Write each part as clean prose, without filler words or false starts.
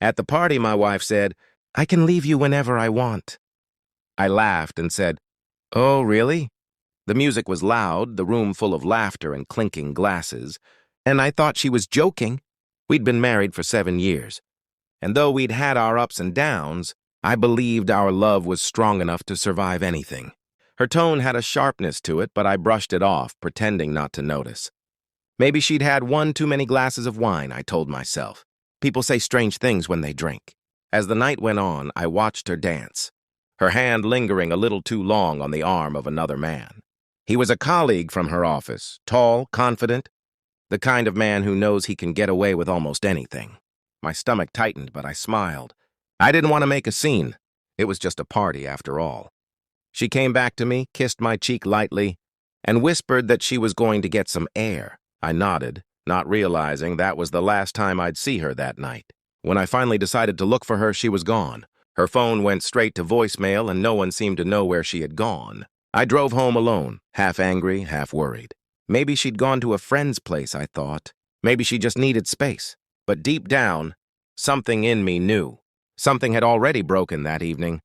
At the party, my wife said, "I can leave you whenever I want." I laughed and said, "Oh, really?" The music was loud, the room full of laughter and clinking glasses, and I thought she was joking. We'd been married for 7 years, and though we'd had our ups and downs, I believed our love was strong enough to survive anything. Her tone had a sharpness to it, but I brushed it off, pretending not to notice. Maybe she'd had one too many glasses of wine, I told myself. People say strange things when they drink. As the night went on, I watched her dance, her hand lingering a little too long on the arm of another man. He was a colleague from her office, tall, confident, the kind of man who knows he can get away with almost anything. My stomach tightened, but I smiled. I didn't want to make a scene. It was just a party, after all. She came back to me, kissed my cheek lightly, and whispered that she was going to get some air. I nodded, not realizing that was the last time I'd see her that night. When I finally decided to look for her, she was gone. Her phone went straight to voicemail, and no one seemed to know where she had gone. I drove home alone, half angry, half worried. Maybe she'd gone to a friend's place, I thought. Maybe she just needed space. But deep down, something in me knew. Something had already broken that evening,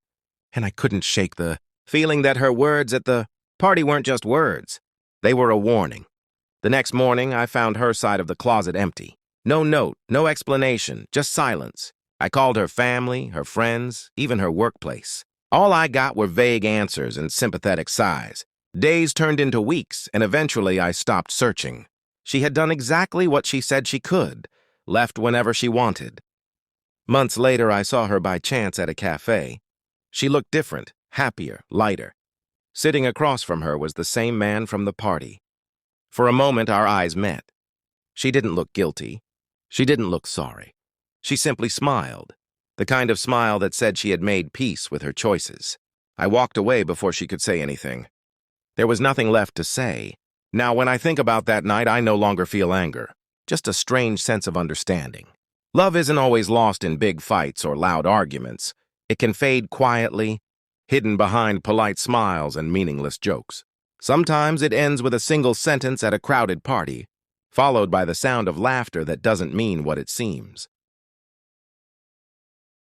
and I couldn't shake the feeling that her words at the party weren't just words. They were a warning. The next morning, I found her side of the closet empty. No note, no explanation, just silence. I called her family, her friends, even her workplace. All I got were vague answers and sympathetic sighs. Days turned into weeks, and eventually I stopped searching. She had done exactly what she said she could, left whenever she wanted. Months later, I saw her by chance at a cafe. She looked different, happier, lighter. Sitting across from her was the same man from the party. For a moment, our eyes met. She didn't look guilty. She didn't look sorry. She simply smiled, the kind of smile that said she had made peace with her choices. I walked away before she could say anything. There was nothing left to say. Now, when I think about that night, I no longer feel anger, just a strange sense of understanding. Love isn't always lost in big fights or loud arguments. It can fade quietly, hidden behind polite smiles and meaningless jokes. Sometimes it ends with a single sentence at a crowded party, followed by the sound of laughter that doesn't mean what it seems.